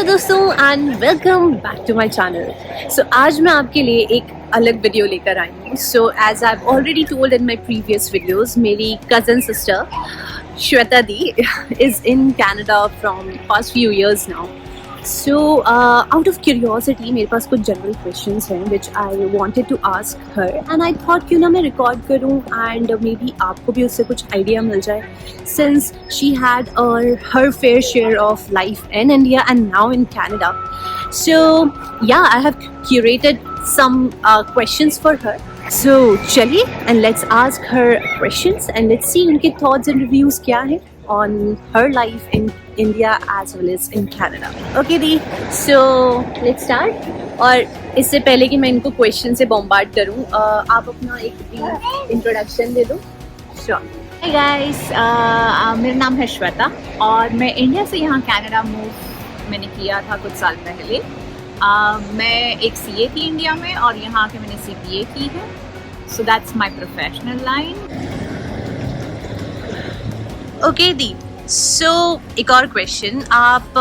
Hello दोस्तों and welcome back to my channel. So आज मैं आपके लिए एक अलग वीडियो लेकर आई हूँ। So as I have already told in my previous videos, मेरी cousin sister Shweta di is in Canada from past few years now. So out of curiosity मेरे पास कुछ general questions हैं which I wanted to ask her and I thought क्यों ना मैं record करूँ and maybe आपको भी उससे कुछ idea मिल जाए since she had her fair share of life in India and now in Canada. So yeah, I have curated some questions for her. So चलिए and let's ask her questions and let's see उनके thoughts and reviews क्या हैं on her life in India as well as in Canada. Okay the, so let's start. और इससे पहले कि मैं इनको क्वेश्चन से बॉम्बार्ड करूँ, आप अपना एक इंट्रोडक्शन दे दो. Sure. Hey guys, मेरा नाम है श्वेता और मैं इंडिया से यहाँ कनाडा मूव मैंने किया था कुछ साल पहले. मैं एक CA थी इंडिया में और यहाँ आके मैंने CPA की है. So that's my professional line. Okay di, so एक और क्वेश्चन, आप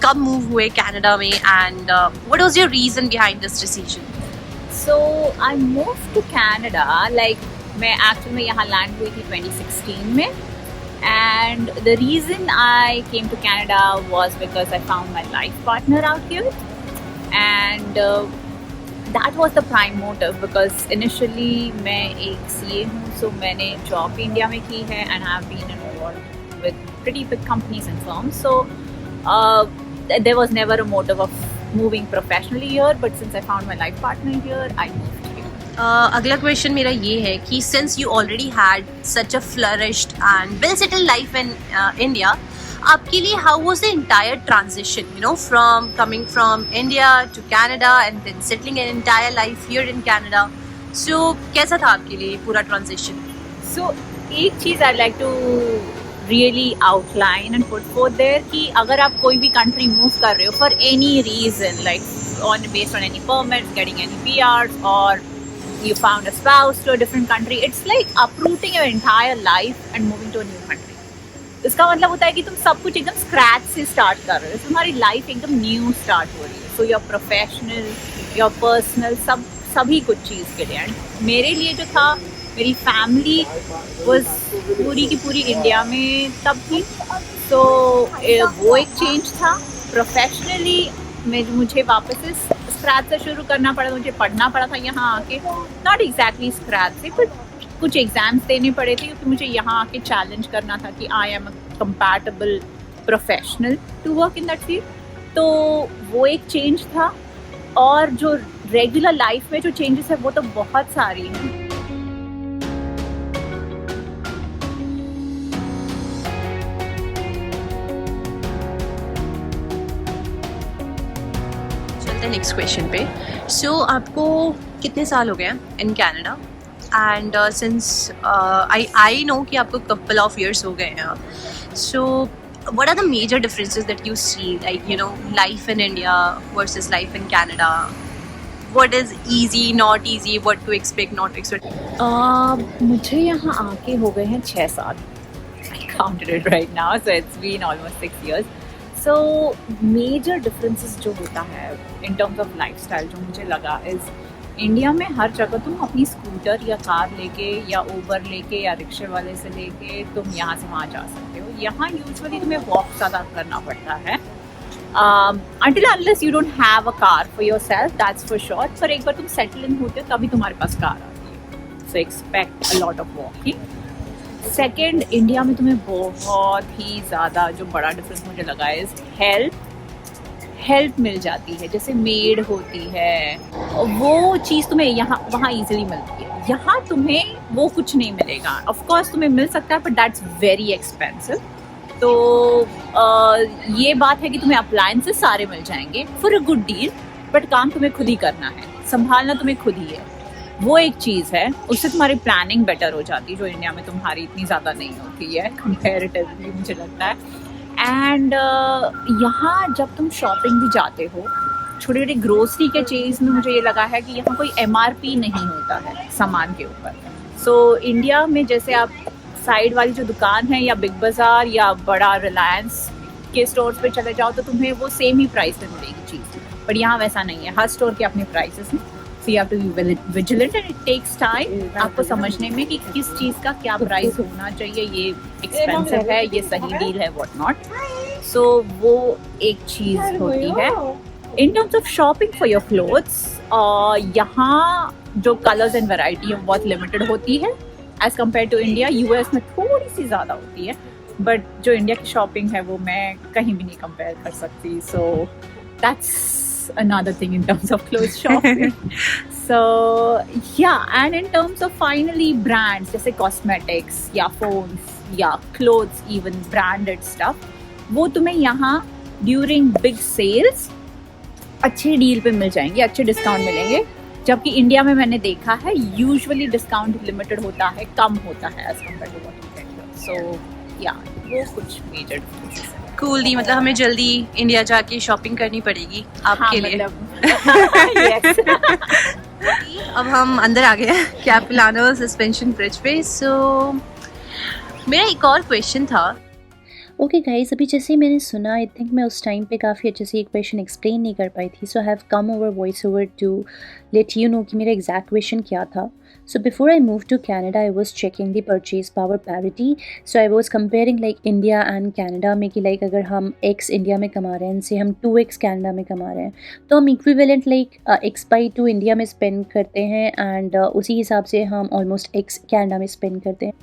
कब मूव हुए कनाडा में and what was your reason behind this decision? So I moved to Canada, like मैं एक्चुअली में यहाँ लैंड हुई थी 2016 में and the reason I came to Canada was because I found my life partner out here and that was the prime motive because initially मैं एक CA हूँ, so मैंने जॉब भी इंडिया में की है and I've been involved with pretty big companies and firms, so there was never a motive of moving professionally here, but since I found my life partner here, I moved here. अगला question मेरा ये है कि since you already had such a flourished and well settled life in India, आपके लिए how was the entire transition, you know, from coming from India to Canada and then settling an entire life here in Canada? So कैसा था आपके लिए पूरा transition? So एक चीज़ I'd like to really outline and put forth there कि अगर आप कोई भी country move कर रहे हो for any reason, like based on any permits, getting any PRs, or you found a spouse to a different country, it's like uprooting your entire life and moving to a new country. इसका मतलब होता है कि तुम सब कुछ एकदम scratch से स्टार्ट कर रहे हो. तुम्हारी लाइफ एकदम न्यू स्टार्ट हो रही है. So your professional, your personal, सभी कुछ चीज़ के लिए. एंड मेरे लिए जो था, मेरी फैमिली वॉज पूरी की पूरी इंडिया में तब थी, तो वो एक चेंज था. प्रोफेशनली मुझे वापस से स्क्रैच से शुरू करना पड़ा. मुझे पढ़ना पड़ा था यहाँ आके, नॉट एग्जैक्टली स्क्रैच से, बट कुछ एग्ज़ाम्स देने पड़े थे क्योंकि मुझे यहाँ आके चैलेंज करना था कि I am a compatible professional to work in that field. तो वो एक चेंज था. और जो रेगुलर लाइफ में जो चेंजेस है वो तो बहुत सारी हैं. नेक्स्ट क्वेश्चन पे. सो आपको कितने साल हो गए हैं in Canada and since I know कि आपको कपल ऑफ ईयर्स हो गए हैं. So what are the major differences that you see, like you know, life in India versus life in Canada? What is easy, not easy, what to expect, not to expect? मुझे यहाँ आके हो गए हैं 6 साल. I counted it right now, so it's been almost 6 years. So major differences जो होता है in terms of lifestyle जो मुझे लगा is इंडिया में हर जगह तुम अपनी स्कूटर या कार लेके या ओबर लेके या रिक्शे वाले से लेके तुम यहाँ से वहाँ जा सकते हो. यहाँ यूजुअली तुम्हें वॉक ज़्यादा करना पड़ता है until unless you don't have a car for yourself, that's for sure. पर एक बार तुम सेटल इन होते हो तभी तुम्हारे पास कार आती है. So expect a lot of walking. Second, India में तुम्हें बहुत ही ज़्यादा जो बड़ा डिफरेंस मुझे लगा है हेल्प मिल जाती है. जैसे मेड होती है, वो चीज़ तुम्हें यहाँ वहाँ ईजिली मिलती है. यहाँ तुम्हें वो कुछ नहीं मिलेगा. ऑफ कोर्स तुम्हें मिल सकता है बट दैट्स वेरी एक्सपेंसिव. तो ये बात है कि तुम्हें अप्लायंसेस सारे मिल जाएंगे for a good deal, but काम तुम्हें खुद ही करना है, संभालना तुम्हें खुद ही है. वो एक चीज़ है. उससे तुम्हारी प्लानिंग बेटर हो जाती है जो इंडिया में तुम्हारी इतनी ज़्यादा नहीं होती है कंपैरेटिवली, मुझे लगता है. एंड यहाँ जब तुम शॉपिंग भी जाते हो, छोटी छोटी ग्रोसरी के चीज़ में मुझे ये लगा है कि यहाँ कोई MRP नहीं होता है सामान के ऊपर. सो इंडिया में जैसे आप साइड वाली जो दुकान है या बिग बाज़ार या बड़ा रिलायंस के स्टोर्स पे चले जाओ तो तुम्हें वो सेम ही प्राइस में मिलेगी चीज़, बट यहाँ वैसा नहीं है, हर स्टोर के अपने प्राइसेस हैं। So you have to be vigilant and it takes time आपको समझने में कि किस चीज़ का क्या प्राइस होना चाहिए, ये एक्सपेंसिव है, ये सही डील है, व्हाट नॉट। सो वो एक चीज़ होती है। In terms of shopping for your clothes, यहाँ जो कलर्स एंड वैरायटी है बहुत लिमिटेड होती है as compare to India. US में थोड़ी सी ज़्यादा होती है, बट जो इंडिया की शॉपिंग है वो मैं कहीं भी नहीं कंपेयर कर सकती। So that's another thing in terms of clothes shopping. So yeah, and in terms of finally brands जैसे cosmetics या phones या clothes, even branded stuff, वो तुम्हें यहाँ during big sales अच्छे डील पे मिल जाएंगे, अच्छे डिस्काउंट मिलेंगे। जबकि इंडिया में मैंने देखा है यूजुअली डिस्काउंट लिमिटेड होता है, कम होता है as compare to what you get here. So या वो कुछ मेजर डिफरेंसेस हैं। कूल दी, मतलब हमें जल्दी इंडिया जाके शॉपिंग करनी पड़ेगी आपके लिए। Yes. अब हम अंदर आ गए कैपिलानो सस्पेंशन ब्रिज पे। सो मेरा एक और क्वेश्चन था। ओके गाइस, अभी जैसे मैंने सुना, आई थिंक मैं उस टाइम पे काफ़ी अच्छे से एक क्वेश्चन एक्सप्लेन नहीं कर पाई थी, so I have come over voice over to let you know कि मेरा एग्जैक्ट क्वेश्चन क्या था। So before I move to Canada I was checking the purchase power parity. So I was comparing like India and Canada में कि like अगर हम x India में कमा रहे हैं इनसे हम 2x कैनेडा में कमा रहे हैं, तो हम इक्विवेलेंट लाइक x/2 इंडिया में स्पेंड करते हैं एंड उसी हिसाब से हम ऑलमोस्ट x कैनेडा में स्पेंड करते हैं।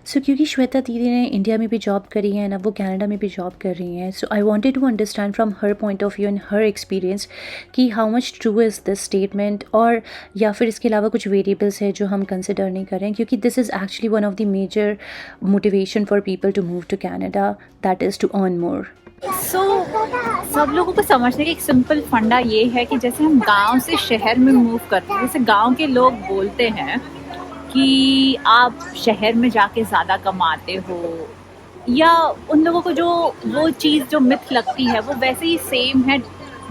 सो क्योंकि श्वेता दीदी ने इंडिया में भी जॉब करी है ना, वो कनाडा में भी जॉब कर रही हैं, so I wanted to understand from her point of view and her experience कि how much true is this statement, और या फिर इसके अलावा कुछ वेरिएबल्स है जो हम कंसिडर नहीं करें, क्योंकि this is actually one of the major motivation for people to move to Canada, that is to earn more. So सब लोगों को समझने का एक सिंपल फंडा ये है कि जैसे हम गांव से शहर में मूव करते हैं, जैसे गांव के लोग बोलते हैं कि आप शहर में जाके ज़्यादा कमाते हो, या उन लोगों को जो वो चीज़ जो मिथ लगती है वो वैसे ही सेम है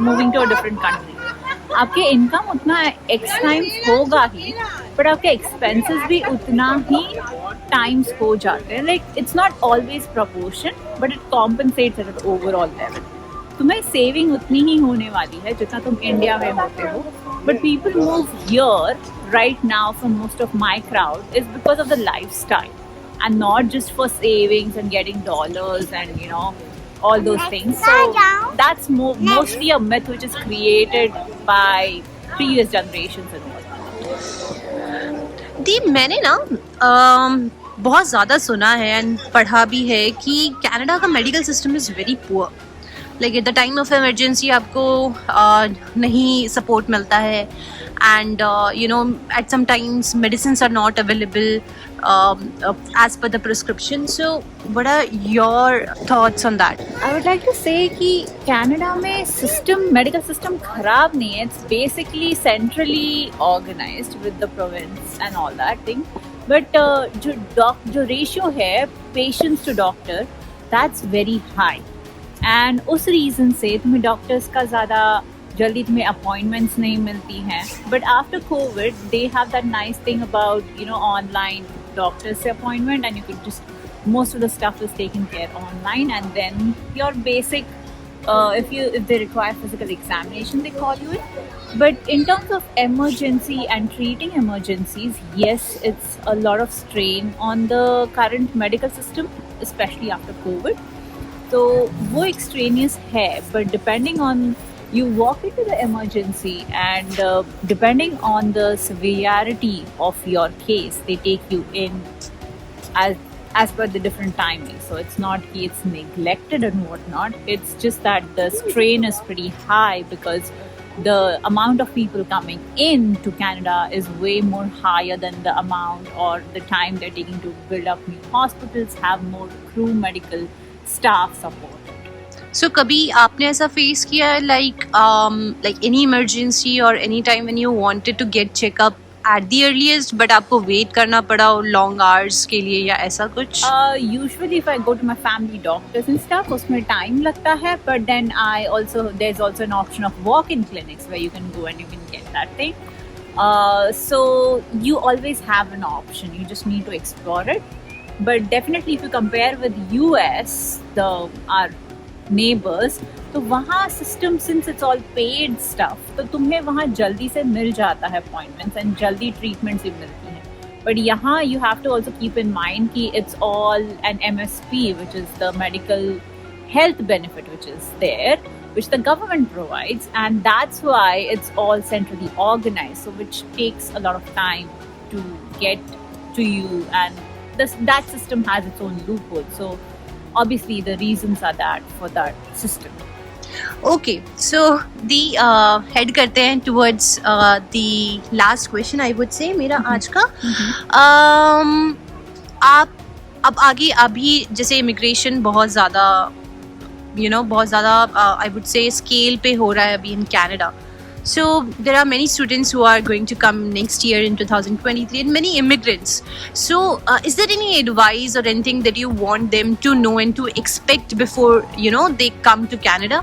moving to a different country. आपके इनकम उतना एक्स टाइम्स होगा ही, बट आपके एक्सपेंसेस भी उतना ही टाइम्स हो जाते हैं। Like it's not always proportion, but it compensates at overall level. तुम्हें सेविंग उतनी ही होने वाली है जितना तुम इंडिया में होते हो, but people move here right now for most of my crowd is because of the lifestyle and not just for savings and getting dollars and you know all those things. So that's mostly a myth which is created by previous generations and all. दी, मैंने ना बहुत ज़्यादा सुना है and पढ़ा भी है कि कनाडा का medical system is very poor. Like at the time of emergency आपको नहीं सपोर्ट मिलता है, and you know at some times medicines are not available as per the prescription. So what are your thoughts on that? I would like to say कि कनाडा में system, medical system खराब नहीं है, it's basically centrally organised with the province and all that thing, but जो ratio है patients to doctor that's very high, and उस reason से तुम्हें डॉक्टर्स का ज़्यादा जल्दी तुम्हें अपॉइंटमेंट्स नहीं मिलती हैं। But after Covid they have that nice thing about you know online doctors से appointment, and you can just most of the stuff is taken care online, and then your basic if they require physical examination they call you in. But in terms of emergency and treating emergencies, yes, it's a lot of strain on the current medical system, especially after COVID. So वो extraneous है, but depending on you walk into the emergency and depending on the severity of your case they take you in as per the different timings. So it's not that it's neglected and whatnot, it's just that the strain is pretty high because the amount of people coming in to Canada is way more higher than the amount or the time they're taking to build up new hospitals, have more crew, medical staff support. So कभी आपने ऐसा face किया है like any emergency or any time when you wanted to get checkup at the earliest but आपको wait करना पड़ा long hours के लिए या ऐसा कुछ? Usually if I go to my family doctors and stuff उसमें time लगता है, but then there's also an option of walk-in clinics where you can go and you can get that thing. So you always have an option, you just need to explore it. But definitely if you compare with US, our neighbours, तो वहाँ system since it's all paid stuff, तो तुम्हें वहाँ जल्दी से मिल जाता है appointments and जल्दी ट्रीटमेंट्स भी मिलती हैं. बट यहाँ you have to also keep in mind कि it's all an MSP, which is the medical health benefit which is there, which the government provides, and that's why it's all centrally organized, so which takes a lot of time to get to you, and that system has its own loophole. So obviously the reasons are that for that system. Okay, so the head करते हैं towards the last question I would say मेरा आज का. आप अब आगे अभी जैसे इमिग्रेशन बहुत ज़्यादा बहुत ज़्यादा आई वुड से स्केल पे हो रहा है अभी in Canada. So there are many students who are going to come next year in 2023 and many immigrants. So is there any advice or anything that you want them to know and to expect before they come to Canada?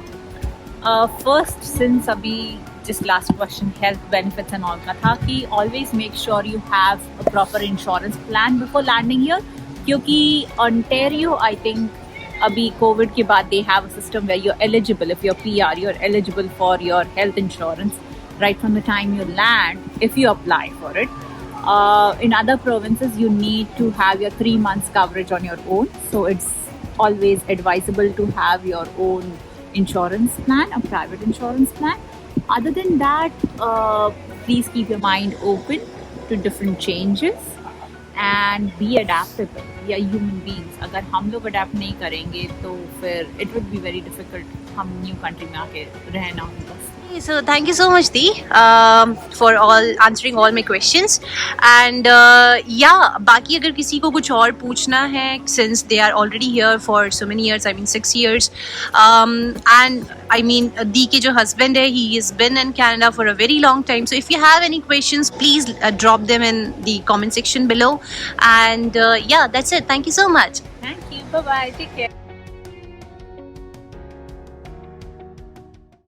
First, since abhi just last question health benefits and all ka tha ki always make sure you have a proper insurance plan before landing here, kyunki Ontario I think abhi COVID ke baad they have a system where you're eligible, if you're PR you're eligible for your health insurance right from the time you land if you apply for it. In other provinces you need to have your 3 months coverage on your own, so it's always advisable to have your own insurance plan, a private insurance plan. Other than that, please keep your mind open to different changes and be adaptable. We are human beings. अगर हम लोग adapt नहीं करेंगे तो फिर it would be very difficult हम new country में आके रहना होगा. So thank you so much Dee for all answering all my questions, and बाकी अगर किसी को कुछ और पूछना है, since they are already here for so many years, I mean 6 years, and I mean Dee के जो husband है, he has been in Canada for a very long time, so if you have any questions please drop them in the comment section below, and that's it. Thank you so much. Thank you. Bye bye. Take care.